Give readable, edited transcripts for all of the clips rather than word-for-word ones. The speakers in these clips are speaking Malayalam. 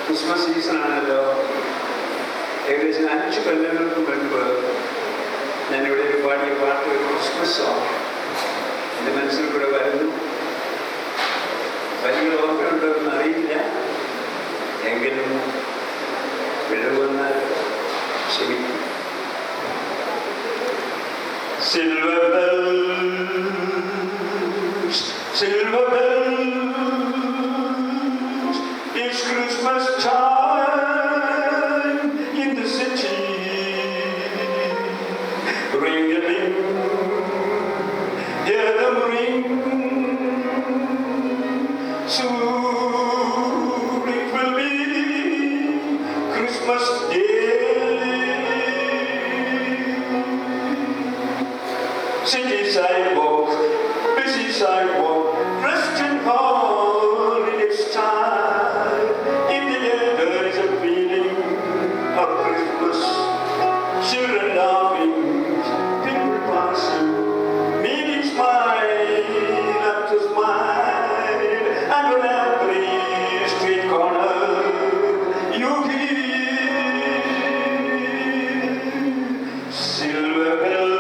ക്രിസ്മസ് സീസണാണല്ലോ. ഏകദേശം 5 കൊല്ലങ്ങൾക്ക് മുൻപ് ഞാനിവിടെ ഒരു പാടിയ പാട്ട്, ഒരു ക്രിസ്മസ് സോങ് എൻ്റെ മനസ്സിൽ കൂടെ വരുന്നു. വലിയ ഓർമ്മയുണ്ടോ എന്ന് അറിയില്ല, എങ്കിലും വിടവന്നാൽ ക്ഷമിക്കും. Silver bells, silver bells, it's Christmas time in the city. Ring-a-ling, hear them ring. Soon it will be Christmas Day. City sidewalk, busy sidewalk, dressed in holiday style. In the air there is a feeling of Christmas. Children laughing, people passing, meeting smile after smile. And on every street corner you hear silver bells,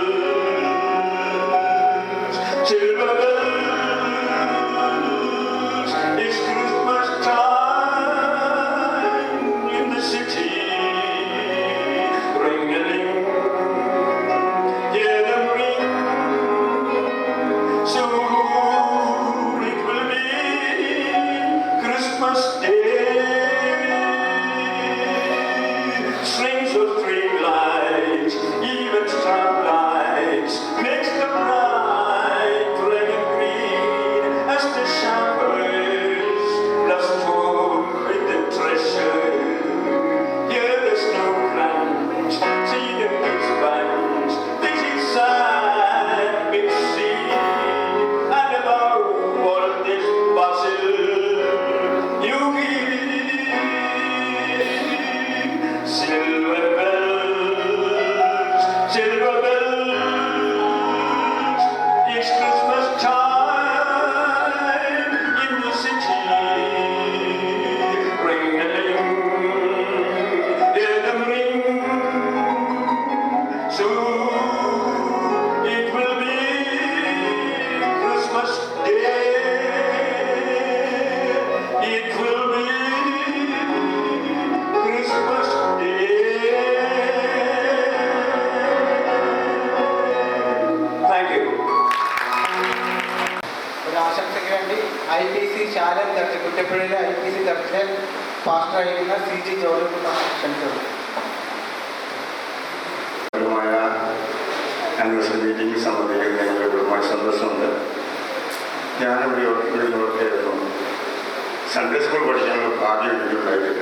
silver bells, it's Christmas time in the city. Ring-a-ling, hear them ring. Soon it will be Christmas Day. Strings of string lights, even starlights, makes the bright red and green as the showers blast home with the treasure. Hear the snow crunch, see the kids bunch, this is sad big sea. And above all this bustle, you hear silver bells, silver bells, it's Christmas time in the city. Ring-a-ling, hear them ring. Soon it will be Christmas Day. It will be Christmas Day. Thank you. ഒരു ആശംസയ്ക്ക് വേണ്ടി IPC ശാലൻ ചർച്ച്, കുറ്റപ്പുഴയിലെ IPC ചർച്ച് പാസ്റ്ററായിരിക്കുന്ന CG ജോർജ് ക്ഷണിച്ചത്. ആനിവേഴ്സറി മീറ്റിംഗ് സംബന്ധിക്കുന്ന ഞങ്ങൾക്ക് ഒരുപാട് സന്തോഷമുണ്ട്. ഞാനിവിടെ ആയിരുന്നു. സൺഡേ സ്കൂൾ പഠിക്കാനുള്ള ഭാഗ്യം എനിക്കുണ്ടായിട്ടില്ല.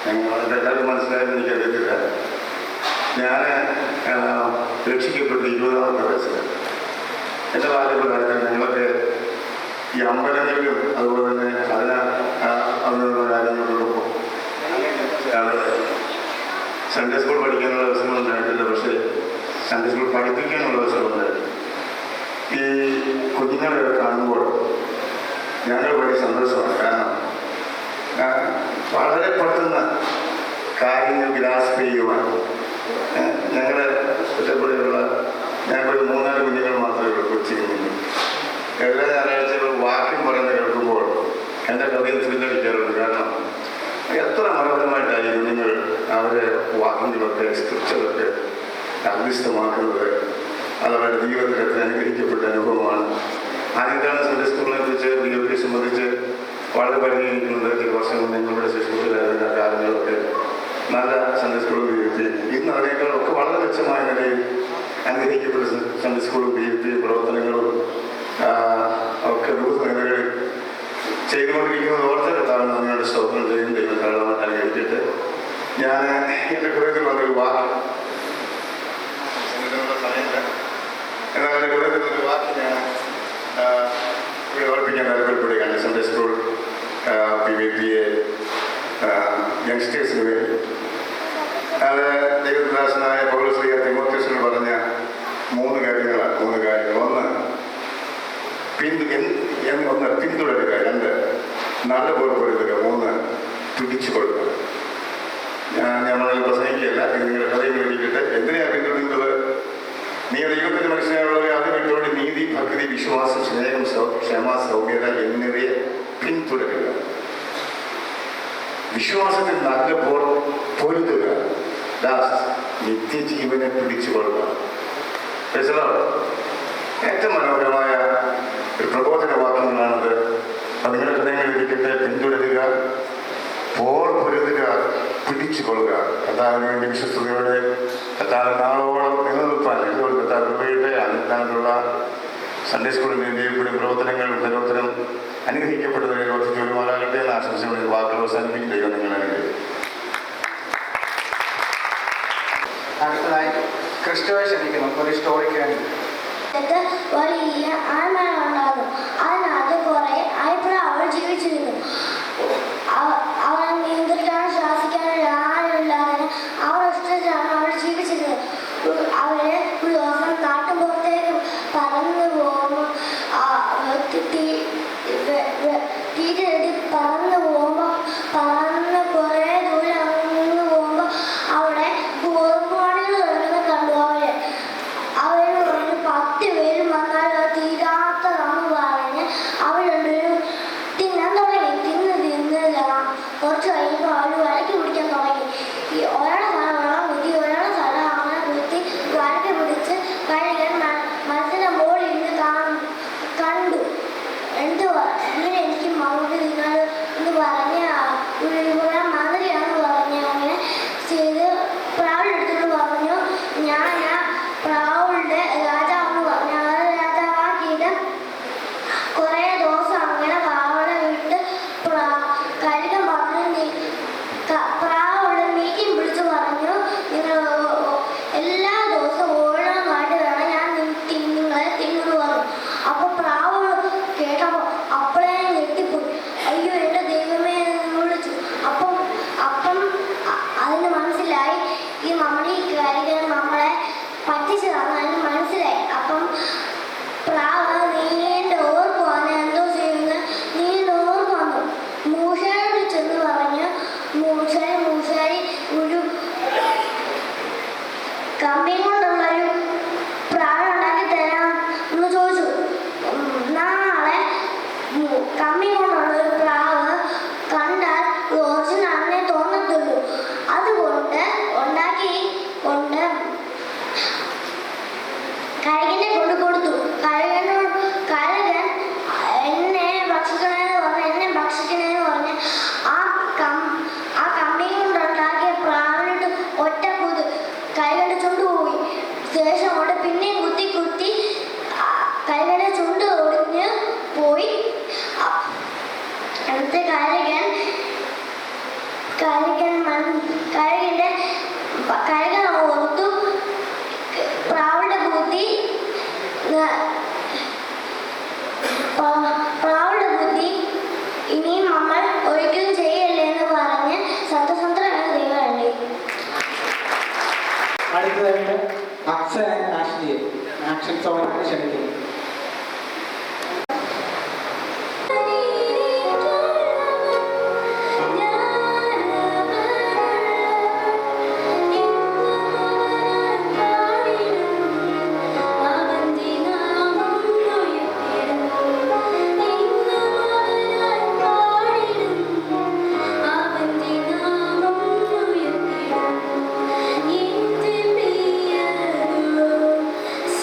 ഞങ്ങൾ എല്ലാവരും മനസ്സിലായെന്ന് എനിക്കറിയത്തില്ല. ഞാൻ രക്ഷിക്കപ്പെട്ട 20ാമത്തെ വയസ്സിൽ എൻ്റെ ബാല്യപ്രകാരം ഞങ്ങളൊക്കെ ഈ അമ്പലങ്ങളിലും അതുപോലെ തന്നെ അതിനുള്ള കാര്യങ്ങളിലൊക്കെ സൺഡേ സ്കൂൾ പഠിക്കാനുള്ള അവസരം ഉണ്ടായിട്ടില്ല. പക്ഷേ സൺഡേ സ്കൂൾ പഠിപ്പിക്കാനുള്ള അവസരം ഉണ്ടായിട്ടില്ല. ഈ കുഞ്ഞുങ്ങളെ കാണുമ്പോൾ ഞങ്ങൾ വലിയ സന്തോഷമാണ്. കാരണം വളരെ പെട്ടെന്ന് കാര്യങ്ങൾ ഗ്രാസ്പ് ചെയ്യുവാൻ ഞങ്ങളുടെ കുറ്റപ്പുഴയുള്ള ഞങ്ങളൊരു 3-4 കുഞ്ഞുങ്ങൾ മാത്രമേ ഉള്ളൂ കൊച്ചിയിൽ. എല്ലാ ഞായറാഴ്ചകളും വാക്യം പറയുന്നത് കേൾക്കുമ്പോൾ എൻ്റെ ഹൃദയം തിരിഞ്ഞടിക്കാറുണ്ട്. കാരണം എത്ര മനോഹരമായിട്ടാണ് ഈ കുഞ്ഞുങ്ങൾ അവരെ വാക്യങ്ങളൊക്കെ സ്ക്രിപ്ചറൊക്കെ അഭ്യസ്തമാക്കുന്നത്. അത് അവരുടെ ജീവിതത്തിൽ എത്ര അനുഗ്രഹിക്കപ്പെട്ട അനുഭവമാണ്. ആദ്യത്താണ് സൺഡേ സ്കൂളിനെ കുറിച്ച് DOP സംബന്ധിച്ച് വളരെ പരിഗണിക്കുന്നുണ്ട്. ചില വർഷങ്ങൾ ഞങ്ങളുടെ ശിശുക്കളിലായിരുന്ന കാര്യങ്ങളൊക്കെ നല്ല സൺഡേ സ്കൂളും DOP ഇന്ന് അതിനേക്കാളൊക്കെ വളരെ മെച്ചമായ നിലയിൽ അനുഗ്രഹിക്കപ്പെട്ട സൺഡേ സ്കൂളും DOP പ്രവർത്തനങ്ങളും ഒക്കെ വിവിധ നിലകളിൽ ചെയ്തുകൊണ്ടിരിക്കുന്നത് ഓർത്തെടുത്താണ് നമ്മളുടെ സ്തോത്രം ചെയ്യുന്ന ദൈവം ധാരാളമായിട്ട് അനുഗ്രഹിച്ചിട്ട് ഞാൻ എൻ്റെ ഹൃദയത്തിൽ വന്നൊരു വാക്ക് എന്നാൽ എൻ്റെ ഹൃദയത്തിൽ വന്നൊരു വാക്ക് ഞാൻ ഇവിടെ ഓർപ്പിക്കാൻ താല്പര്യപ്പെടുകയാണ്. സൺഡേ സ്കൂൾ PVPA യങ്സ്റ്റേഴ്സിന് വേണ്ടി അത് ദൈവദാസനായ പൗലോസ് തിമോഥെയോസിന് പറഞ്ഞ 3 കാര്യങ്ങളാണ്. 3 കാര്യങ്ങൾ. ഒന്ന് പിന്തുടരുക, 2 നല്ലപോലെ പൊരുതുക, 3 to നമ്മളതിൽ പ്രസംഗിക്കുകയല്ല. ഇത് നിങ്ങളുടെ ഹൃദയങ്ങൾ ഇരിക്കട്ടെ. എന്തിനാണ് പിന്തുടരുന്നത്? നീ ദൈവത്തിന്റെ മനുഷ്യനായുള്ളവരെ ആദ്യം വിട്ടോടെ നീതി, ഭക്തി, വിശ്വാസം, സ്നേഹം, ക്ഷമ, സൗമ്യത എന്നിവയെ പിന്തുടരുക. വിശ്വാസത്തിൽ നല്ല പൊരുതുക. ലാസ്റ്റ് നിത്യജീവനെ പിടിച്ചുകൊള്ളുക. ഏറ്റവും മനോഹരമായ ഒരു പ്രബോധന വാക്യങ്ങളാണത്. അത് നിങ്ങളുടെ ഹൃദയങ്ങളിൽ ഇരിക്കട്ടെ. പിന്തുടരുക, പൊരുതുക, പിടിച്ചുകൊള്ളുക. കർത്താവിന് വേണ്ടി വിശ്വസ്തയോടെ കർത്താവ് നാളോളം നിലനിൽപ്പാൻ എന്തുകൊണ്ട് കർത്താവ് കൃപയുടെ അന്നിട്ടാനുള്ള സൺഡേ സ്കൂളിൻ്റെയും ഇവിടെ പ്രവർത്തനങ്ങൾ ഉത്തരോത്തരം അനുഗ്രഹിക്കപ്പെട്ടവരെ വർദ്ധിച്ചുമാറാകട്ടെ എന്ന ആശംസയോടെ വാക്കുകൾ അവസാനിപ്പിക്കും. ദൈവം നിങ്ങൾ അനുഗ്രഹിക്കും. അടുത്തതായി ക്രിസ്തുവെ ക്ഷണിക്കണം ഒരു സ്റ്റോറിക്ക് വേണ്ടി. വലിയ ആൺമഴ ഉണ്ടാകും. അതിനകത്ത് കുറെ അഭിപ്രായങ്ങൾ ജീവിച്ചിരുന്നു. അവൻ നിയന്ത്രിക്കാനും ശാസിക്കാനും ആരുമില്ലാതെ അവർ ഇഷ്ടത്തിലാണ് അവർ ജീവിച്ചിരുന്നത്. അവര് ഒരു ദിവസം നാട്ടുപുറത്തേക്ക് പറന്നു പോകുമ്പോൾ പറന്നു പോകുമ്പോൾ കുറേ ദൂരം നിന്ന് പോകുമ്പോൾ അവിടെ ഗോതമ്പുമണികൾ കിടക്കുന്നത് കണ്ടു. അവര് പറഞ്ഞു 10 പേരും വന്നാൽ തീരാത്തതാണെന്ന് പറഞ്ഞ് അവർ രണ്ടുപേരും തിന്നാൻ തുടങ്ങി. തിന്ന് കുറച്ച് കഴിയുമ്പോൾ അവർ വിലക്ക് പിടിക്കാൻ തുടങ്ങി. ഒരാളെ സ്ഥലം വെള്ളം കുത്തി, ഒരാളെ സ്ഥലം അങ്ങനെ കുത്തി വിലക്ക് പിടിച്ച് കഴിയാൻ മനസ്സിൻ്റെ മുകളിൽ ഇരുന്ന് കണ്ടു. എന്തുവാ ഇങ്ങനെ എനിക്ക് മൗണ്ട് നിങ്ങൾ എന്ന് പറഞ്ഞ ഇവിടെ മാതിരിയാണെന്ന് പറഞ്ഞ് അങ്ങനെ ചെയ്ത് പ്രാവിലെടുത്തിട്ട് പറഞ്ഞു ഞാൻ പ്രാവുകളുടെ രാജാവെന്ന് പറഞ്ഞു. അവരെ രാജാവാക്കിയിട്ട് കുറേ ദിവസം അങ്ങനെ പ്രാവുകളെ വിട്ട് കഴുകൻ പറഞ്ഞു. പ്രാവുകളുടെ മീറ്റിംഗ് വിളിച്ച് പറഞ്ഞു നിങ്ങൾ എല്ലാ ദിവസവും ഓരോന്നായിട്ട് വേണം ഞാൻ നിങ്ങളെ തിന്നു പറഞ്ഞു. അപ്പോൾ പ്രാവുകൾ കേട്ടപ്പോൾ അപ്പോഴേ ഞെട്ടിപ്പോയി. അയ്യോ എൻ്റെ ദൈവമേ എന്ന് വിളിച്ചു. അപ്പം അതിന് മനസ്സിലായി ഈ നമ്മുടെ ഈ കഴുകൻ നമ്മളെ പറ്റിച്ചതാണ്. അതിന് മനസ്സിലായി. അപ്പം പ്രാവ് നീണ്ട ഓർപ്പ് വന്ന് എന്തോ ചെയ്യുന്നത് നീണ്ട ഓർപ്പ് വന്നു. മൂഷാരിയോട് ചെന്ന് പറഞ്ഞു മൂഷാരി ഒരു കമ്പി കൊണ്ടുള്ളൊരു പ്രാവ് ഉണ്ടാക്കി തരാം എന്ന് ചോദിച്ചു. നാളെ കമ്പി കൊണ്ടുള്ളൊരു പ്രാവ് കണ്ടാൽ ഒറിജിനാണെന്നേ തോന്നത്തുള്ളൂ. അതുകൊണ്ട് കൊണ്ട് കഴുകനെ കൊണ്ട് കൊടുത്തു. കഴുകൻ എന്നെ ഭക്ഷിക്കണേന്ന് പറഞ്ഞ് ആ കമ്പി കൊണ്ടുണ്ടാക്കിയ പ്രാവിനിട്ട് ഒറ്റ കുത് കഴുകന്റെ ചുണ്ട് പോയി. ശേഷം കൊണ്ട് പിന്നെയും കുത്തി കഴുകന്റെ ചുണ്ട് ഒടിഞ്ഞ് പോയി. അടുത്ത കഴുകൻ ഓർത്തു പ്രാവുടെ ബുദ്ധി ഇനിയും നമ്മൾ ഒരിക്കലും ചെയ്യല്ലേ എന്ന് പറഞ്ഞ് സത്യസന്ധനായ ദൈവമുണ്ട്. അടുത്തതായിട്ട് അക്സൻ ആൻഡ് ആഷ്ലിയെ ആക്ഷൻ സോങ്ങിനാണ് ക്ഷണിക്കുന്നത്.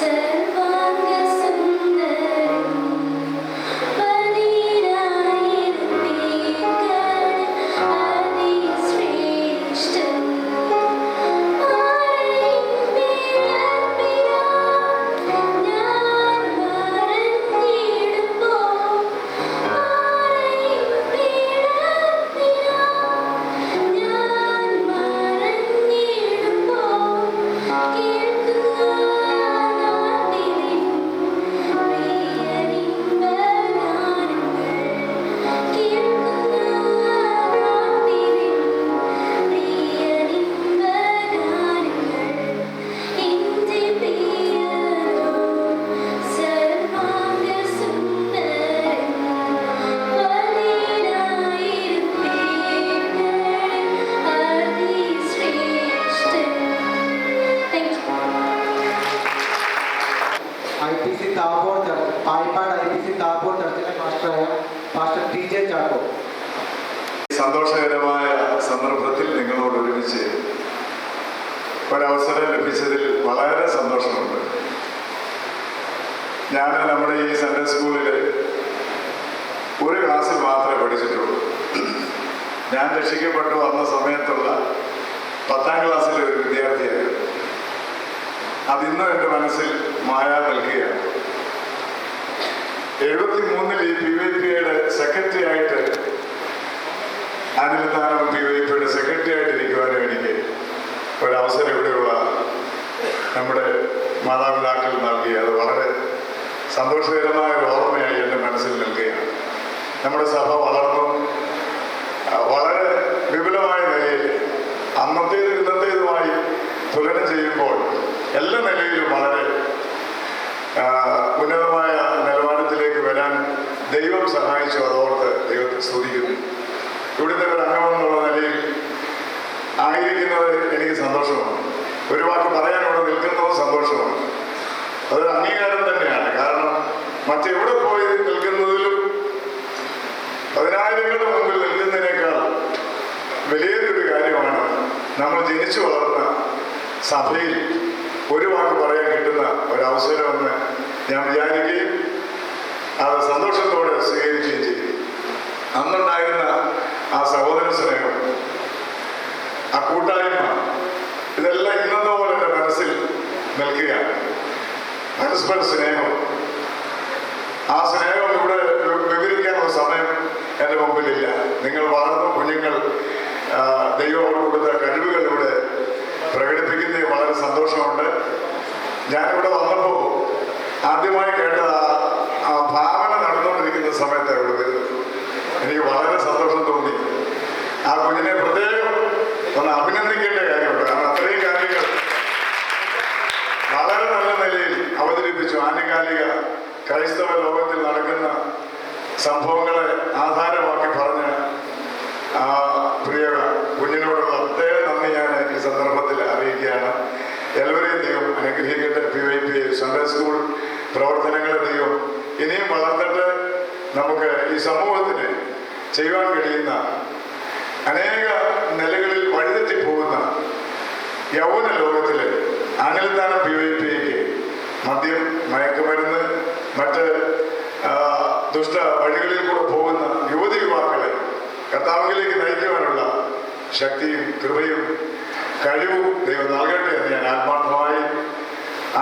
Servanga സന്ദർഭത്തിൽ നിങ്ങളോട് ഒരുമിച്ച് ഒരവസരം ലഭിച്ചതിൽ വളരെ സന്തോഷമുണ്ട്. ഞാൻ നമ്മുടെ ഈ സൺഡേ സ്കൂളിൽ ഒരു ക്ലാസ്സിൽ മാത്രമേ പഠിച്ചിട്ടുള്ളൂ. ഞാൻ രക്ഷിക്കപ്പെട്ടു വന്ന സമയത്തുള്ള 10ാം ക്ലാസ്സിലെ ഒരു വിദ്യാർത്ഥിയായിരുന്നു. അതിന്നും എൻ്റെ മനസ്സിൽ മായ നിൽക്കുകയാണ്. 73-ൽ ഈ PYPയുടെ സെക്രട്ടറി ആയിട്ട് അനിൽത്താനം PYPയുടെ സെക്രട്ടറി ആയിട്ടിരിക്കുവാനും എനിക്ക് ഒരവസരം ഇവിടെയുള്ള നമ്മുടെ മാതാപിതാക്കൾ നൽകി. അത് വളരെ സന്തോഷകരമായ ഒരു ഓർമ്മയായി എൻ്റെ മനസ്സിൽ നിൽക്കുകയാണ്. നമ്മുടെ സഭ വളർന്നു വളരെ വിപുലമായ നിലയിൽ അന്നത്തേത് ഇന്നത്തേതുമായി തുലനം ചെയ്യുമ്പോൾ എല്ലാ നിലയിലും വളരെ ഉന്നതമായ നിലവാരത്തിലേക്ക് വരാൻ ദൈവം സഹായിച്ചു. അതോർത്ത് ദൈവത്തെ സ്തുതിക്കുന്നു. ഇവിടുത്തെ ഒരു അംഗമെന്നുള്ള നിലയിൽ ആയിരിക്കുന്നത് എനിക്ക് സന്തോഷമാണ്. ഒരു വാക്ക് പറയാൻ ഇവിടെ നിൽക്കുന്നതും സന്തോഷമാണ്. അതൊരു അംഗീകാരം തന്നെയാണ്. കാരണം മറ്റെവിടെ പോയി നിൽക്കുന്നതിലും 10,000ങ്ങളുടെ മുമ്പിൽ നിൽക്കുന്നതിനേക്കാൾ വലിയൊരു കാര്യമാണ് നമ്മൾ ജനിച്ചു വളർന്ന സഭയിൽ ഒരു വാക്ക് പറയാൻ കിട്ടുന്ന ഒരവസരമെന്ന് ഞാൻ വിചാരിക്കുകയും അത് സന്തോഷത്തോടെ സ്വീകരിക്കുകയും ചെയ്യും. അന്നുണ്ടായിരുന്ന ആ സഹോദര സ്നേഹം, ആ കൂട്ടായ്മ, ഇതെല്ലാം ഇന്നത്തെ പോലെ എൻ്റെ മനസ്സിൽ നിൽക്കുകയാണ്. പരസ്പര സ്നേഹം, ആ സ്നേഹം ഇവിടെ വിവരിക്കാനുള്ള സമയം എൻ്റെ മുമ്പിലില്ല. നിങ്ങൾ വളർന്ന കുഞ്ഞുങ്ങൾ ദൈവം കൊടുത്ത കഴിവുകൾ ഇവിടെ പ്രകടിപ്പിക്കുന്നതിൽ വളരെ സന്തോഷമുണ്ട്. ഞാനിവിടെ വന്നപ്പോൾ ആദ്യമായി കേട്ട ആ ഭാവന നടന്നുകൊണ്ടിരിക്കുന്ന സമയത്ത് ഇവിടെ വരുന്നത് എനിക്ക് വളരെ സന്തോഷം തോന്നി. ആ കുഞ്ഞിനെ പ്രത്യേകം ഒന്ന് അഭിനന്ദിക്കേണ്ട കാര്യമുണ്ട്. കാരണം അത്രയും കാര്യങ്ങൾ വളരെ നല്ല നിലയിൽ അവതരിപ്പിച്ചു. ആനുകാലിക ക്രൈസ്തവ ലോകത്തിൽ നടക്കുന്ന സംഭവങ്ങളെ ആധാരമാക്കി പറഞ്ഞ ആ പ്രിയ കുഞ്ഞിനോടുള്ള പ്രത്യേക നന്ദി ഞാൻ ഈ സന്ദർഭത്തിൽ അറിയിക്കുകയാണ്. എല്ലാവരെയും ദൈവം അനുഗ്രഹിക്കട്ടെ. PYP സൺഡേ സ്കൂൾ പ്രവർത്തനങ്ങളെ ദൈവം ഇനിയും വളർത്തിട്ട് നമുക്ക് ഈ സമൂഹത്തിന് ചെയ്യുവാൻ കഴിയുന്ന അനേക നിലകളിൽ വഴിതെറ്റിപ്പോകുന്ന യൗവന ലോകത്തിൽ അനിൽത്താനം PYPക്ക് മദ്യം, മയക്കുമരുന്ന്, മറ്റ് ദുഷ്ട വഴികളിൽ കൂടെ പോകുന്ന യുവതി യുവാക്കളെ കർത്താവിലേക്ക് നയിക്കുവാനുള്ള ശക്തിയും കൃപയും കഴിവും ദൈവം നൽകട്ടെ എന്ന് ഞാൻ ആത്മാർത്ഥമായി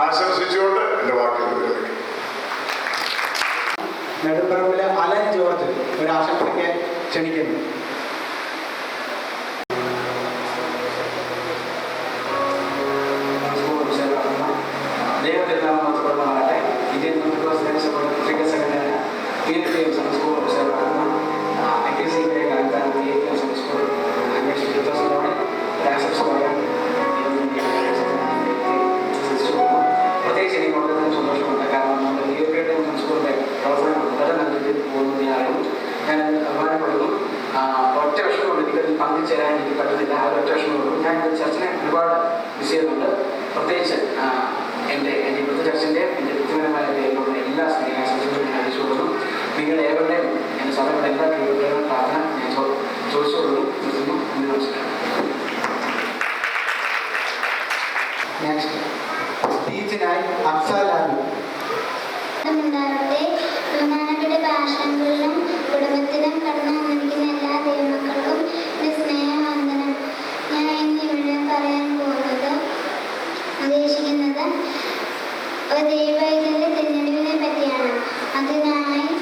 ആശംസിച്ചുകൊണ്ട് എൻ്റെ വാക്കുകൾ വിരമിക്കും. നെടുമ്പറമ്പിലെ അലൻ ജോർജ് ഒരു ആശംസയ്ക്ക് ക്ഷണിക്കുന്നു. പ്രത്യേകിച്ച് എനിക്ക് വളരെ സന്തോഷമുണ്ട്. കാരണം നമ്മുടെ സ്കൂളിന്റെ പ്രവർത്തനം വളരെ നല്ല രീതിയിൽ പോകുന്നത് ഞാൻ അഭിമാനപ്പെടുന്നു. ഒറ്റ വർഷമുണ്ട് എനിക്കതിൽ പങ്കുചേരാൻ എനിക്ക് പറ്റുന്നില്ല. ആ ഒറ്റ വർഷമുള്ളൂ. ഞാൻ ചർച്ചിനെ ഒരുപാട് മിസ് ചെയ്യുന്നുണ്ട്. പ്രത്യേകിച്ച് എൻ്റെ ഇവിടുത്തെ ചർച്ചിൻ്റെ എൻ്റെ വ്യക്തിപരമായ പേരിലുള്ള എല്ലാ സ്നേഹാശംസകളും ഞാൻ അറിയിച്ചുകൊള്ളുന്നു. നിങ്ങളുടെ ഏവരുടെയും എൻ്റെ സഭയുടെ എല്ലാ കഴിവുകളും പ്രാർത്ഥന ഞാൻ ചോദിച്ചുകൊള്ളുന്നു. നമസ്കാരം. നെക്സ്റ്റ് സ്പീച്ചിനായി അക്സാലാബി. ബഹുമാനപ്പെട്ട ഭാഷകളിലും കുടുംബത്തിലും കടന്നു വന്നിരിക്കുന്ന എല്ലാ ദൈവമക്കൾക്കും എൻ്റെ സ്നേഹവന്ദനം. ഞാൻ ഇന്ന് ഇവിടെ പറയാൻ ഉദ്ദേശിക്കുന്നത് ഒരു ദൈവത്തിൻ്റെ തിരഞ്ഞെടുപ്പിനെ പറ്റിയാണ്. അതിനാധാരം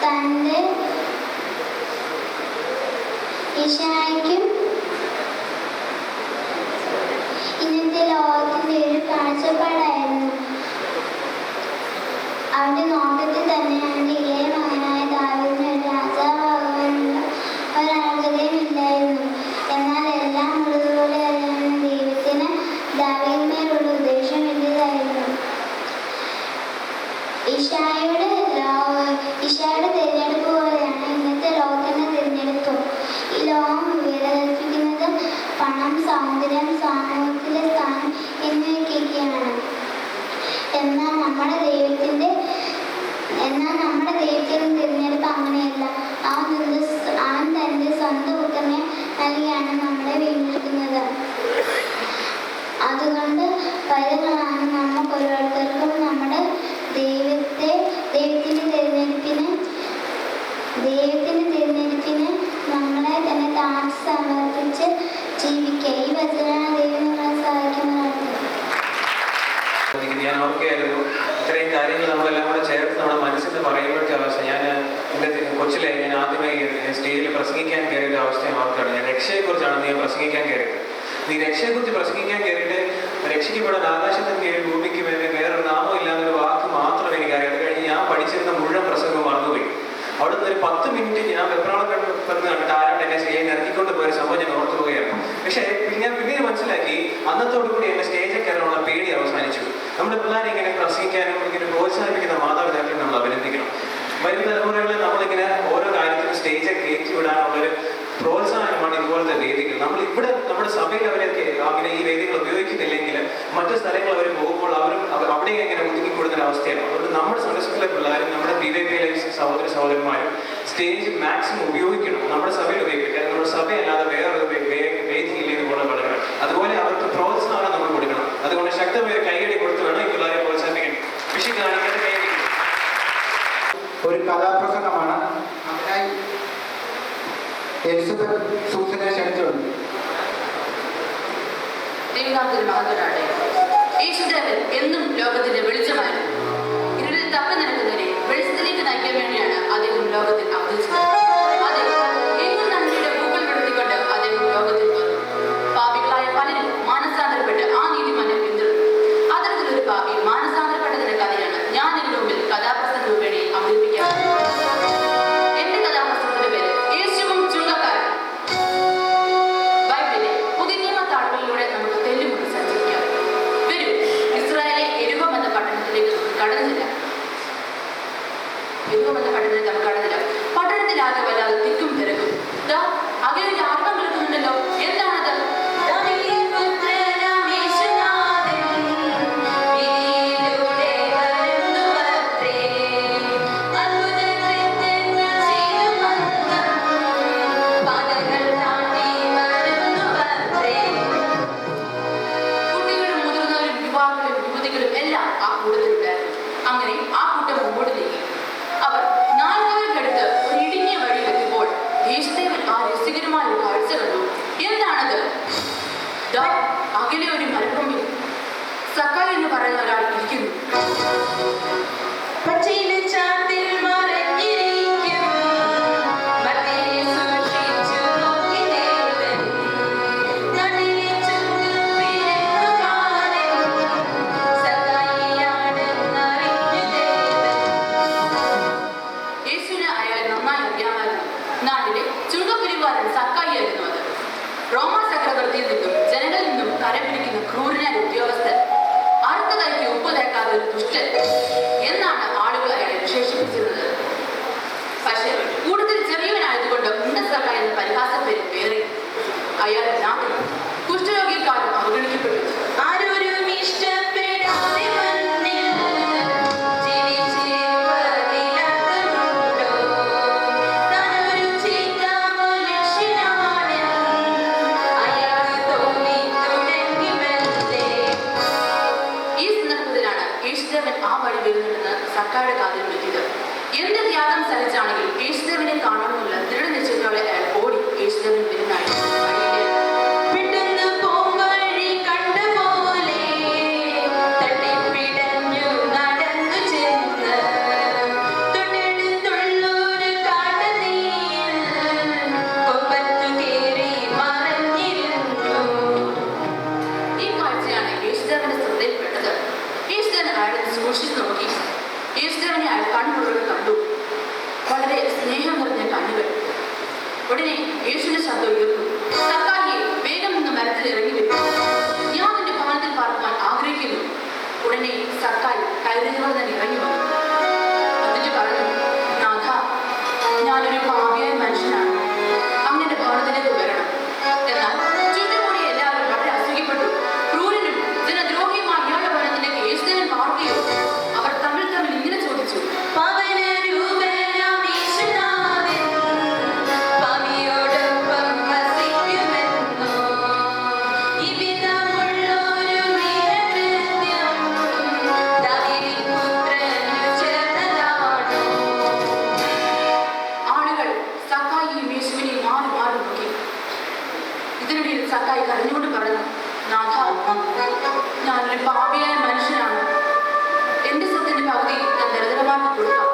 തൻ്റെ ഈശായ്ക്കും ഇന്നത്തെ ലോകത്തിൻ്റെ ഒരു കാഴ്ചപ്പാടായിരുന്നു. അവൻ്റെ നോട്ടത്തിൽ തന്നെ അവൻ്റെ ഇളയ മകനായ ദാവീദിന് ഒരു രാജാവാകാനുള്ള ഒരാഗ്രഹമില്ലായിരുന്നു. എന്നാൽ എല്ലാം ഉള്ളതുപോലെ അറിയാവുന്ന ദൈവത്തിന് ദാവീദിന്മേലുള്ള ഉദ്ദേശം വലിയതായിരുന്നു. ഈശായുടെ തിരഞ്ഞെടുപ്പ് പോലെയാണ് ഇന്നത്തെ ലോകത്തിൻ്റെ തിരഞ്ഞെടുപ്പും. ഈ ലോകം വിലകൽപ്പിക്കുന്നത് പണം, സൗന്ദര്യം, സമൂഹത്തിലെ സ്ഥാനം എന്നിവയ്ക്കൊക്കെയാണ്. എന്നാൽ നമ്മുടെ ദൈവത്തിൻ്റെ തിരഞ്ഞെടുപ്പ് അങ്ങനെയല്ല. അവൻ തൻ്റെ സ്വന്തം പുത്രനെ നൽകിയാണ് നമ്മളെ വീണ്ടെടുക്കുന്നത്. അതുകൊണ്ട് പൈതങ്ങളാണ് നമുക്ക് ഓരോരുത്തർക്കും നമ്മുടെ ദൈവത്തിൻ്റെ തിരഞ്ഞെടുപ്പിന് നമ്മളെ തന്നെ താഴ്ച സമർപ്പിച്ച് ജീവിക്കുക. ഈ വചനമാണ് ദൈവം നമ്മളെ സഹായിക്കുന്നതാണ്. ഞാൻ ഓർക്കുകയായിരുന്നു ഇത്രയും കാര്യങ്ങൾ നമ്മളെല്ലാം കൂടെ ചേർത്ത് നമ്മുടെ മനസ്സിൽ പറയുമ്പോഴത്തെ അവസ്ഥ. ഞാൻ എൻ്റെ കൊച്ചിലെ ഞാൻ ആദ്യമായി സ്റ്റേജിൽ പ്രസംഗിക്കാൻ കയറിയ ഒരു അവസ്ഥയും ഓർക്കുകയാണ്. ഞാൻ രക്ഷയെക്കുറിച്ചാണ് ഞാൻ പ്രസംഗിക്കാൻ കയറിയത്. നീ രക്ഷയെക്കുറിച്ച് പ്രസംഗിക്കാൻ കയറിയിട്ട് രക്ഷിക്കപ്പെടാൻ ആകാശത്തിന് കീഴിൽ ഭൂമിക്ക് വേണ്ടി വേറൊരു നാമം ഇല്ലാന്നൊരു വാക്ക് മാത്രം എനിക്കറിയാം. അത് കഴിഞ്ഞ് ഞാൻ പഠിച്ചിരുന്ന മുഴുവൻ പ്രസംഗവും മറന്നുപോയി. അവിടെ നിന്ന് ഒരു 10 മിനിറ്റ് ഞാൻ വെപ്രാളം കണ്ടിട്ട് ആരോട് എന്നെ സ്റ്റേജിൽ ഇറക്കിക്കൊണ്ട് പോയ സംഭവം ഞാൻ ഓർത്തു പോവുകയാണ്. പക്ഷേ ഞാൻ പിന്നീട് മനസ്സിലാക്കി അന്നത്തോടുകൂടി എന്നെ സ്റ്റേജിൽ കയറാനുള്ള പേടി അവസാനിച്ചു. നമ്മുടെ പിള്ളേരെ ഇങ്ങനെ പ്രസംഗിക്കാനും ഇങ്ങനെ പ്രോത്സാഹിപ്പിക്കുന്ന മാതാപിതാക്കളെ നമ്മൾ അഭിനന്ദിക്കണം. വരും തലമുറകളെ നമ്മളിങ്ങനെ ഓരോ കാര്യത്തിനും സ്റ്റേജിൽ കയറ്റി വിടാനുള്ളൊരു പ്രോത്സാഹനമാണ് ഇതുപോലത്തെ വേദികൾ. നമ്മൾ ഇവിടെ നമ്മുടെ സഭയിൽ അവരൊക്കെ അങ്ങനെ ഈ വേദികൾ ഉപയോഗിക്കുന്നില്ലെങ്കിൽ മറ്റു സ്ഥലങ്ങൾ അവർ പോകുമ്പോൾ അവിടെ എങ്ങനെ ഒതുങ്ങിക്കൊടുക്കുന്ന അവസ്ഥയാണ്. അതുകൊണ്ട് നമ്മുടെ സംഘത്തിലെ പിള്ളേരും നമ്മുടെ PYP സഹോദരന്മാരും സ്റ്റേജ് മാക്സിമം ഉപയോഗിക്കണം. നമ്മുടെ സഭയിൽ ഉപയോഗിക്കുക. നമ്മുടെ സഭയല്ലാതെ വേറൊരു വേദിയിൽ ഇതുപോലെ വളരെ അതുപോലെ അവർക്ക് പ്രോത്സാഹനം നമ്മൾ കൊടുക്കണം. അതുകൊണ്ട് ശക്തമായ കൈയടി കൊടുത്ത് വേണം ഈ പിള്ളേരെ പ്രോത്സാഹിപ്പിക്കണം. വിഷയം കാണിക്കേണ്ട കൈയടി ഒരു കഥാപ്രസംഗമാണ്. അതിനായി എലിസബത്ത് സൂസനെ ക്ഷണിച്ചുകൊണ്ട്. ദൈവനാമത്തിന് മഹത്വനാകട്ടെ. യേശുദേവൻ എന്നും ലോകത്തിന്റെ വെളിച്ചമായിരുന്നു. ഇരുളിൽ തപ്പി നടക്കുന്നവരെ വെളിച്ചത്തിലേക്ക് നയിക്കാൻ വേണ്ടിയാണ് അദ്ദേഹം ലോകത്തിൽ അവതരിച്ചത്. എന്നും നന്ദിയുടെ പൂക്കൾ വിടുത്തിക്കൊണ്ട് അദ്ദേഹം ലോകത്തിൽ വന്നു. പാപികളായ പലരും മാനസാന്തരപ്പെട്ട് ആ നീതിമാനെ പിന്തുടർന്നു. അത്തരത്തിലൊരു പാപി മാനസാന്തരപ്പെട്ടതിന്റെ കഥയാണ് ഞാൻ നിങ്ങളുടെ മുമ്പിൽ കഥാപ്രസംഗ രൂപേണ അവതരിപ്പിക്കാൻ. എന്റെ കഥാപ്രസംഗത്തിന്റെ പേര് യേശുവും ചുങ്കക്കാരൻ. ബൈബിളിലെ പുതിയ നിയമത്താളുകളിലൂടെ നമുക്ക് തെല്ലുമുട്ടി സഞ്ചരിക്കാം. വരൂ, ഇസ്രായേലിലെ എരുവം എന്ന പട്ടണത്തിലേക്ക് നമുക്ക് കടന്നില്ല. പട്ടണത്തിലാകെ വല്ലാതെ തിക്കും തിരക്കും. അങ്ങനെ ഒരു ആർക്കം കേൾക്കുന്നുണ്ടല്ലോ. എന്താണത്? അങ്ങനെ ആ കൂട്ടം മുമ്പോട്ട് നീങ്ങി. അവർ നാലുകൾക്കടുത്ത് ഒരു ഇടുങ്ങിയ വഴിയിലെത്തിയപ്പോൾ യേശുദേവൻ ആ രസികരമായ ഒരു കാഴ്ച കണ്ടു. എന്താണത്? അകലെ ഒരു മരക്കൊമ്പിൽ സക്കായി എന്ന് പറയുന്ന ഒരാൾ ഇരിക്കുന്നു. നാട്ടിലെ ചുങ്കപ്പുരിവാരൻ സക്കായിയായിരുന്നു അത്. റോമ ചക്രവർത്തിയിൽ നിന്നും ജനങ്ങളിൽ നിന്നും കരപിടിക്കുന്ന ക്രൂരനായ ഉദ്യോഗസ്ഥൻ, അടുത്ത കൈക്ക് ഉപ്പ് തേക്കാതെ ഒരു ദുഷ്ടൻ എന്നാണ് ആളുകൾ അയാളെ വിശേഷിപ്പിച്ചിരുന്നത്. പക്ഷേ കൂടുതൽ ചെറിയവനായതുകൊണ്ട് ഉണ്ടസക്കായി എന്ന പരിഹാസ പേര് പേറി. അയാൾ നാട്ടിൽ കുഷ്ഠരോഗിക്കാരും അവഗണിക്കപ്പെട്ടു. ആരോരും ഇഷ്ടപ്പെടാതെ ആ വഴി വരുന്നുണ്ടെന്ന് സക്കായുടെ കാതിൽ വിളിക്കുന്നത്. എന്ത് ത്യാഗം സഹിച്ചാണെങ്കിൽ യേശുദേവനെ കാണണമെന്നുള്ള ദൃഢനിശ്ചയത്തോടെ അയാൾ ഓടി യേശുദേവൻ വരുന്നായി. ഉടനെ യേശുവിന്റെ ശബ്ദം ഉയർന്നു, സക്കായിയെ, വേഗം നിന്ന് മരത്തിൽ ഇറങ്ങി വരും, ഞാൻ നിന്റെ ഭവനത്തിൽ പാർക്കുവാൻ ആഗ്രഹിക്കുന്നു. ഉടനെ സക്കായി കൈതലോടെ തന്നെ ഇറങ്ങി വന്നു. എന്നിട്ട് പറഞ്ഞു, നാഥ, ഞാനൊരു പാപിയായ മനുഷ്യനാണ്, അങ്ങയുടെ ഭവനത്തിലേക്ക് വരണം. എന്നാൽ ചുറ്റുകൂടി എല്ലാവരും വളരെ അസൂയപ്പെട്ടു. ക്രൂരനും ജനദ്രോഹിയുമായ ഇയാളുടെ ഭവനത്തിലേക്ക് യേശുദേവൻ പാർക്കുകയോ? അവർ തമ്മിൽ തമ്മിൽ ഇങ്ങനെ ചോദിച്ചു, സക്കായി കരഞ്ഞുകൊണ്ട് പറഞ്ഞു, നാഥ, ഞാനൊരു പാപിയായ മനുഷ്യനാണ്. എന്റെ സ്വത്തിന്റെ പകുതി ഞാൻ ദരിദ്രമാർക്ക് കൊടുക്കാം.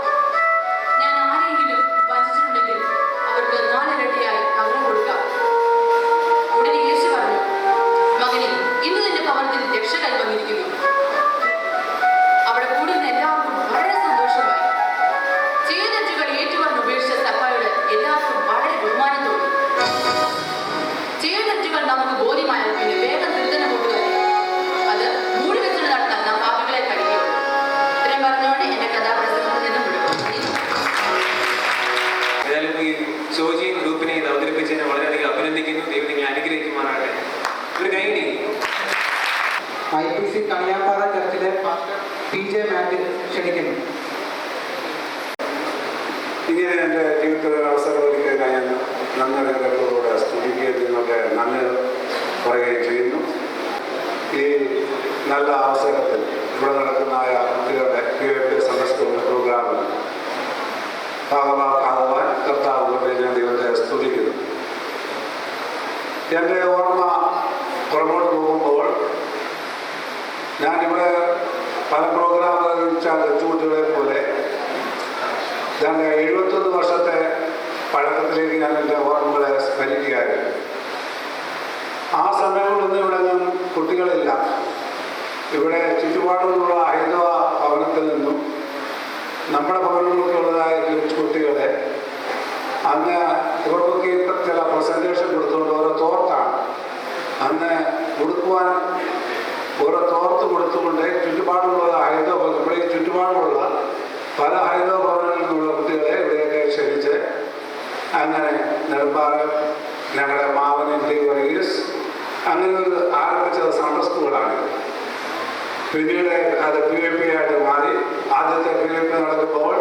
ഞാൻ ആരെങ്കിലും വഞ്ചിച്ചിട്ടുണ്ടെങ്കിൽ അവർക്ക് 4 ഇരട്ടിയായി പകരം കൊടുക്കാം. ഉടനെ യേശു പറഞ്ഞു, മകനെ, ഇന്ന് നിന്റെ ഭവനത്തിൽ രക്ഷ കൈവന്നിരിക്കുന്നു. അവിടെ കൂടുന്ന എല്ലാവർക്കും വളരെ സന്തോഷമായി. ചെയ്ത തെറ്റുകൾ ഏറ്റുപറഞ്ഞ് ഉപേക്ഷിച്ച സക്കായിയോട് എല്ലാവർക്കും വളരെ ബഹുമാനം തോന്നി. തെറ്റുകൾ നമുക്ക് ബോധ്യമായാൽ പിന്നെ വേഗം തിരുത്തന്നെ കൂട്ടുകാരെ, അത് മൂടി വെച്ചിട്ട് നടത്താൻ നാം പാപികളെ കഴിയുള്ളൂ. ഇത്രയും പറഞ്ഞുകൊണ്ട് എന്റെ കഥാപ്രസംഗത്തിൽ നിന്നും ഏതായാലും ഈ ഷോജി ഗ്രൂപ്പിനെ ഇത് അവതരിപ്പിച്ചതിനെ വളരെയധികം അഭിനന്ദിക്കുന്നു. ദൈവം നിങ്ങളെ അനുഗ്രഹിക്കുമാറാകട്ടെ. ഒരു കൈയടി. IPC കണിയാപ്പാറ ചർച്ചിലെ പാസ്റ്റർ PJ മാത്യു ക്ഷണിക്കുന്നു. ഇങ്ങനെ എൻ്റെ ജീവിതത്തിൽ അവസരം ഒരുക്കുന്നതിനായി ഞാൻ നന്ദിയോടെ സ്തുതിക്കുന്നതിനൊക്കെ നന്ദി പറയുകയും ചെയ്യുന്നു. ഈ നല്ല അവസരത്തിൽ ഇവിടെ നടക്കുന്നതായ കുട്ടികളുടെ QAP സന്ദർശിക്കുന്ന പ്രോഗ്രാമിൽ ഭാഗമാക്കാകുവാൻ കർത്താവിലൂടെ ഞാൻ ദൈവത്തെ സ്തുതിക്കുന്നു. എൻ്റെ ഓർമ്മ പുറമോട്ട് പോകുമ്പോൾ ഞാനിവിടെ പല പ്രോഗ്രാമുകൾ കുട്ടികളെ പോലെ ഞാൻ 71 വർഷത്തെ പഴക്കത്തിലേക്ക് ഞാൻ എൻ്റെ ഓർമ്മകളെ സ്മരിക്കുകയായിരുന്നു. ആ സമയങ്ങളൊന്നും ഇവിടെ നിന്നും കുട്ടികളില്ല. ഇവിടെ ചുറ്റുപാടുമുള്ള ഹൈന്ദവ ഭവനത്തിൽ നിന്നും നമ്മുടെ ഭവനങ്ങൾക്കുള്ളതായ കുട്ടികളെ അന്ന് ഇവർക്കൊക്കെ ചില പ്രസൻറ്റേഷൻ കൊടുത്തുകൊണ്ട് ഓരോ തോർത്താണ് അന്ന് കൊടുക്കുവാൻ, ഓരോ തോർത്ത് കൊടുത്തുകൊണ്ട് ചുറ്റുപാടുമുള്ള ഹൈന്ദവ ഇവിടെ ചുറ്റുപാടുമുള്ള പല ഹൈന്ദവ ഭവനങ്ങളിൽ നിന്നുള്ള കുട്ടികളെ ഇവിടെയൊക്കെ ക്ഷണിച്ച് അങ്ങനെ നെടുമ്പാറ് ഞങ്ങളുടെ മാവനന്തി വർഗീസ് അങ്ങനെ ഒരു ആരംഭിച്ചത് സൺഡേ സ്കൂളാണ്. പിന്നീട് അത് PAP ആയിട്ട് മാറി. ആദ്യത്തെ PAP നടക്കുമ്പോൾ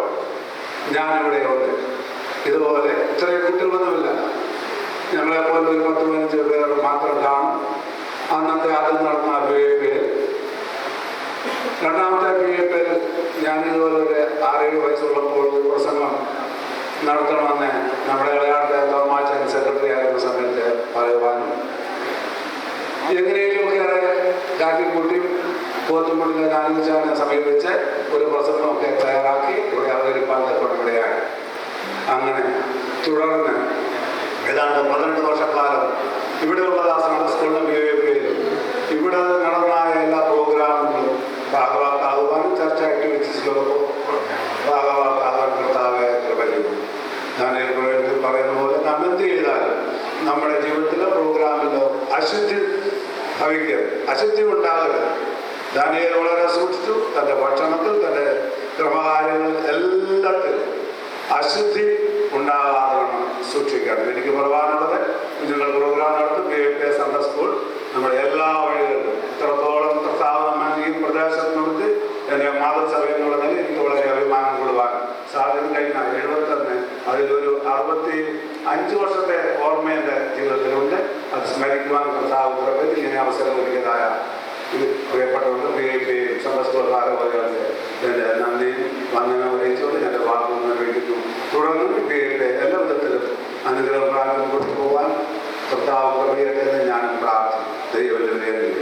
ഞാനിവിടെ ഉണ്ട്. ഇതുപോലെ ഇത്രയും കുട്ടികളൊന്നുമില്ല, ഞങ്ങളെപ്പോലെ ഒരു 10-15 പേർ മാത്രം കാണും. അന്നത്തെ ആദ്യം നടന്ന PAP-യിൽ രണ്ടാമത്തെ PAP-യിൽ ഞാനിതുപോലെ ഒരു 6-7 വയസ്സുള്ളപ്പോൾ ഒരു പ്രസംഗം നടത്തണമെന്ന് നമ്മുടെ ഇളയാളുടെ തോമാച്ചൻ സെക്രട്ടറി ആയിരുന്ന സമയത്ത് പറയുവാനും എങ്ങനെയൊക്കെ കാട്ടിക്കൂട്ടി പോത്തുമുട്ടിനെ നാലിച്ചാനെ സമീപിച്ച് ഒരു പ്രസംഗമൊക്കെ തയ്യാറാക്കി ഇവിടെ അവതരിപ്പാൻ തയ്യാറായി. അങ്ങനെ തുടർന്ന് ഏതാണ്ട് 12 വർഷക്കാലം ഇവിടെയുള്ള സൺഡേ സ്കൂളിലും PAP-യിലും ഇവിടെ നടന്നായ എല്ലാ പ്രോഗ്രാമുകളും ഭാഗവാക്കാകുവാനും ചർച്ച ആക്ടിവിറ്റീസിലൊക്കെ ഭാഗവാക്കാകാൻ കർത്താവെ കൃപ ചെയ്തു. ഞാൻ പറയുന്ന പോലെ നാം എന്ത് ചെയ്താലും നമ്മുടെ ജീവിതത്തിലോ പ്രോഗ്രാമിലോ അശുദ്ധി ഭവിക്കരുത്, അശുദ്ധി ഉണ്ടാകരുത്. ദാനിയേൽ വളരെ സൂക്ഷിച്ചു. തൻ്റെ ഭക്ഷണത്തിൽ, തൻ്റെ ക്രമകാര്യങ്ങൾ എല്ലാത്തിലും അശുദ്ധി ഉണ്ടാകാതെ സൂക്ഷിക്കണം. എനിക്ക് പറയാനുള്ളത്, നിങ്ങൾ പ്രോഗ്രാം നടത്തും PAP സൺഡേ സ്കൂൾ നമ്മുടെ എല്ലാ വഴികളിലും ഇത്രത്തോളം കർത്താവ് നമ്മൾ ഈ പ്രദേശത്ത് നിർത്തി എൻ്റെ മാതൃസഭയെന്നുള്ള നിലയിൽ എനിക്ക് വളരെ അഭിമാനം കൊള്ളുവാൻ സാധിക്കും. കഴിഞ്ഞ 71 അതിലൊരു 65 വർഷത്തെ ഓർമ്മ എൻ്റെ ജീവിതത്തിലുണ്ട്. അത് സ്മരിക്കുവാൻ കർത്താവ് പ്രകൃതി ഇങ്ങനെ അവസരം ഒരുക്കിയതായ പ്രിയപ്പെട്ടവർക്ക് PAP സൺഡേ സ്കൂൾ ഭാരവാഹികളുടെ എൻ്റെ നന്ദിയും വന്ദനം അറിയിച്ചുകൊണ്ട് എൻ്റെ വാക്കുകൾ നിർവഹിക്കുന്നു. തുടർന്ന് PAP എല്ലാ വിധത്തിലും അനുഗ്രഹം പ്രാർത്ഥന കൊണ്ടുപോകാൻ കർത്താവ് കൃപയട്ടെ എന്ന് ഞാനും പ്രാർത്ഥിക്കുന്നു. ദൈവത്തിൻ്റെ പേരിൽ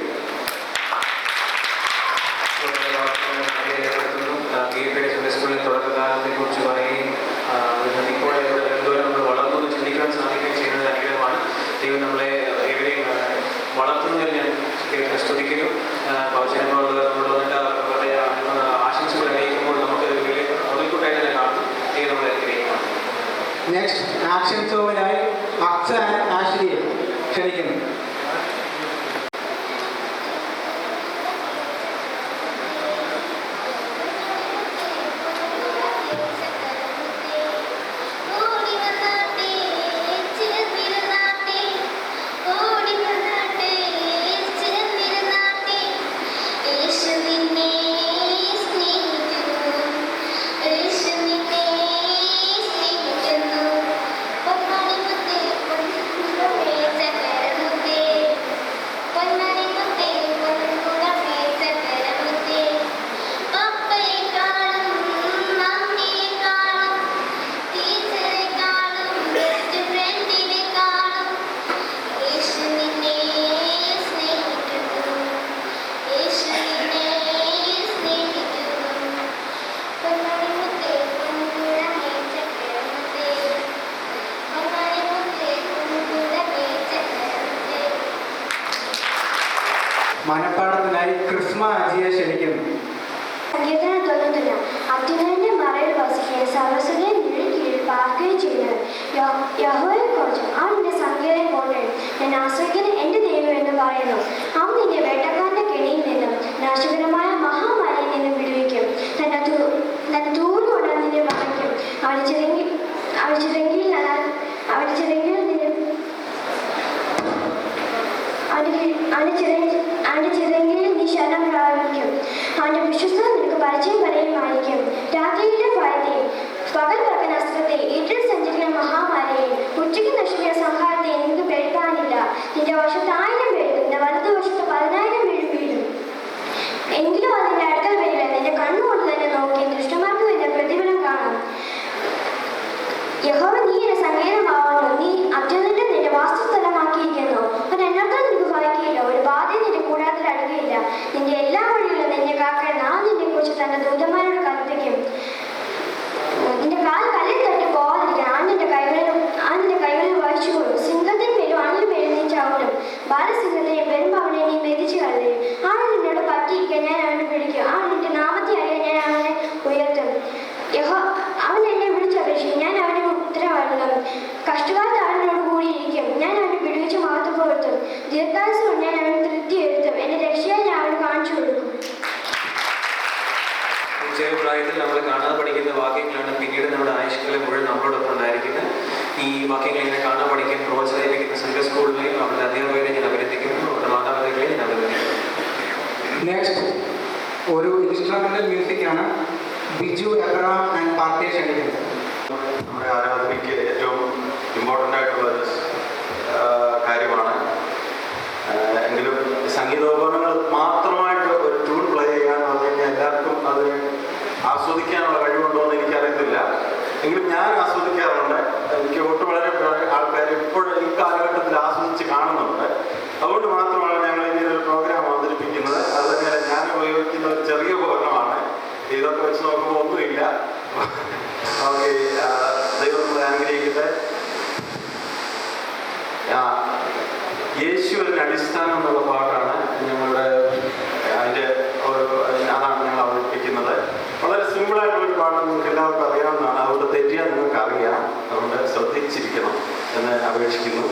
PAP സൺഡേ സ്കൂളിലെ തുടക്കകാലത്തെ കുറിച്ച് പറയുകയും ഇപ്പോൾ എന്തോരം നമ്മൾ വളർന്നു ചിന്തിക്കാൻ സാധിക്കുകയും ചെയ്യുന്നത് അനുഗ്രഹമാണ്. ദൈവം നമ്മളെ എവിടെയും വളർത്തുന്നതിൽ ഞാൻ ദൈവത്തെ സ്തുതിക്കുന്നു. വചനപ്രവർത്തകർ നമ്മൾ വന്നിട്ട് അവരുടെ ആശംസകൾ അറിയിക്കുമ്പോൾ നമുക്ക് വലിയ മുതൽക്കൂട്ടായിട്ട് തന്നെ കാണും. ദൈവം നമ്മളെ അനുഗ്രഹിക്കണം. നെക്സ്റ്റ് ആക്ഷൻ സോങ്ങിനായി അക്സ ആൻഡ് ആശ്ലിയെ ക്ഷണിക്കുന്നു. മനപ്പാടത്തിനായി ക്രിസ്മ അജിയെ ക്ഷണിക്കുന്നു. സങ്കീർത്തനം 91. അത്യുന്നതന്റെ മറയിൽ വസിക്കുകയും സർവ്വസഭയും കീഴിൽ പാർക്കുകയും ചെയ്യുന്നത് യഹോവയെക്കുറിച്ചും അവൻ നിന്റെ സങ്കേതം കോട്ടയും ഞാൻ ആശ്രയിക്കുന്ന എന്റെ ദൈവം എന്ന് പറയുന്നു. അവൻ നിന്റെ വേട്ടക്കാരന്റെ കെണിയിൽ നിന്നും നാശകരമായ മഹാമാരിയിൽ നിന്നും വിടുവിക്കും. തന്റെ തൂലുകൊണ്ട് നിന്നെ വഹിക്കും. അവന്റെ ചിറങ്കിൽ നീ ശരണം പ്രാപിക്കും. അവന്റെ വിശ്വസ്തത നിനക്ക് പരിചയം വരെയുമായിരിക്കും. രാത്രിയിലെ ഭയത്തെയും പകൽ പറക്കുന്ന അസ്ത്രത്തെ ഇരുട്ടിൽ സഞ്ചരിക്കുന്ന മഹാമാരിയെയും ഉച്ചയ്ക്ക് നശിക്കുന്ന സംഹാരത്തെ നിനക്ക് പേടിക്കാനില്ല. നിന്റെ വശത്ത് 1000 വീഴും, നിന്റെ വലതു വശത്ത് 10,000 വീഴും, എങ്കിലും അതിന്റെ അടുക്കൽ വരില്ല. നിന്റെ കണ്ണുകൊണ്ട് തന്നെ നോക്കി ദുഷ്ടന്മാർക്ക് നിന്റെ പ്രതിഫലം കാണാം. യഹോവ നീ എന്റെ സങ്കേതമാവുന്നു, നീ അത്യുന്നതൻ നിന്റെ വാസസ്ഥലമാക്കിയിരിക്കുന്നു. അവൻ എന്നോട് നിനക്ക് ഭയക്കുകയില്ല, ഒരു ബാധയും നിന്റെ കൂടാരത്തിൽ അടുക്കുകയില്ല. നിന്റെ എല്ലാ വഴികളും നിന്നെ കാക്കാൻ നാം നിന്നെ കുറിച്ച് തന്റെ ദൂതന്മാരോട് കൽപ്പിക്കും. നിന്റെ കാൽ കല്ലിൽ തട്ടി പോകാതിരിക്കാൻ അവൻ നിന്റെ കൈകളിൽ വഹിച്ചുകൊള്ളും. സിംഹത്തിന്മേലും അണിലുമേലും നീ ചവിട്ടും, ബാലസിംഹത്തെയും പെരുമ്പാവിനെ നീ മെതിച്ചു കളയും. അവൻ നിന്നോട് പറ്റിയിരിക്കാൻ ഞാൻ അവനെ പിടിക്കും. അവൻ നിന്റെ നാമത്തെ അറിയാൻ ഞാൻ അവനെ ഉയർത്തും. അവൻ എന്നെ വിളിച്ചപേക്ഷിക്കും, ഞാൻ അവന് ഉത്തരവാദിത്തം. കഷ്ടകാലത്ത് അവനോട് കൂടിയിരിക്കും, ഞാൻ അവനെ വിടുവിച്ച് മഹത്വപ്പെടുത്തും. ദീർഘായുസ്സുകൊണ്ട് ഞാൻ അവന് തൃപ്തി വരുത്തും. എന്റെ രക്ഷയെ ഞാൻ അവന് കാണിച്ചു കൊടുക്കും. ചെറുപ്രായത്തിൽ നമ്മൾ കാണാതെ പഠിക്കുന്ന വാക്യങ്ങളാണ് പിന്നീട് നമ്മുടെ ആയുഷ്കാലം മുഴുവൻ നമ്മളോടൊപ്പം ഉണ്ടായിരിക്കുന്നത്. ഈ വാക്യങ്ങൾ ഇങ്ങനെ കാണാൻ പഠിക്കാൻ പ്രോത്സാഹിപ്പിക്കുന്ന സൺഡേ സ്കൂളിലെയും അവരുടെ അധ്യാപകരെ ഞാൻ അഭിനന്ദിക്കുന്നു, അവരുടെ മാതാപിതാക്കളെയും ഞാൻ അഭിനന്ദിക്കുന്നു. നെക്സ്റ്റ് ഒരു ഇൻസ്ട്രുമെന്റൽ മ്യൂസിക്കാണ്. ബിജു എബ്രഹാം ആൻഡ് പാർട്ടിയെ ക്ഷണിക്കുന്നത്. നമ്മുടെ ആരാധനയ്ക്ക് ഏറ്റവും ഇമ്പോർട്ടൻ്റ് ആയിട്ടുള്ള കാര്യമാണ്. എങ്കിലും സംഗീതോപകരണങ്ങൾ മാത്രമായിട്ട് ഒരു ട്യൂൺ പ്ലേ ചെയ്യാന്ന് പറഞ്ഞു കഴിഞ്ഞാൽ എല്ലാവർക്കും അത് ആസ്വദിക്കാനുള്ള കഴിവുണ്ടോ എന്ന് എനിക്കറിയത്തില്ല. എങ്കിലും ഞാൻ ആസ്വദിക്കാറുണ്ട്. എനിക്ക് ഒട്ടും വളരെ ആൾക്കാർ ഇപ്പോഴും ഈ കാലഘട്ടത്തിൽ ആസ്വദിച്ച് കാണുന്നുണ്ട്. അതുകൊണ്ട് മാത്രമാണ് ഞങ്ങൾ ഇങ്ങനെ ഒരു പ്രോഗ്രാം അവതരിപ്പിക്കുന്നത്. അത് തന്നെയല്ല, ഞാൻ ഉപയോഗിക്കുന്ന ഒരു ചെറിയ ഉപകരണമാണ്. ഇതൊക്കെ വെച്ച് നോക്കുമ്പോൾ ഒന്നുമില്ല. ഓക്കെ, ദൈവത്തെ അനുഗ്രഹിക്കട്ടെ. യേശുവിൻ്റെ അടിസ്ഥാനം എന്നുള്ള പാട്ടാണ് ഞങ്ങളുടെ അതാണ് ഞങ്ങൾ അവതരിപ്പിക്കുന്നത്. വളരെ സിമ്പിളായിട്ടുള്ളൊരു പാട്ട് നിങ്ങൾക്ക് എല്ലാവർക്കും അറിയാവുന്നതാണ്. അതുകൊണ്ട് തെറ്റിയാൽ നിങ്ങൾക്ക് അറിയാം. അതുകൊണ്ട് ശ്രദ്ധിച്ചിരിക്കണം എന്ന് അപേക്ഷിക്കുന്നു.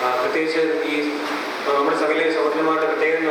പ്രത്യേകിച്ച് ഈ നമ്മുടെ സകല സഹോദരന്മാരുടെ പ്രത്യേകം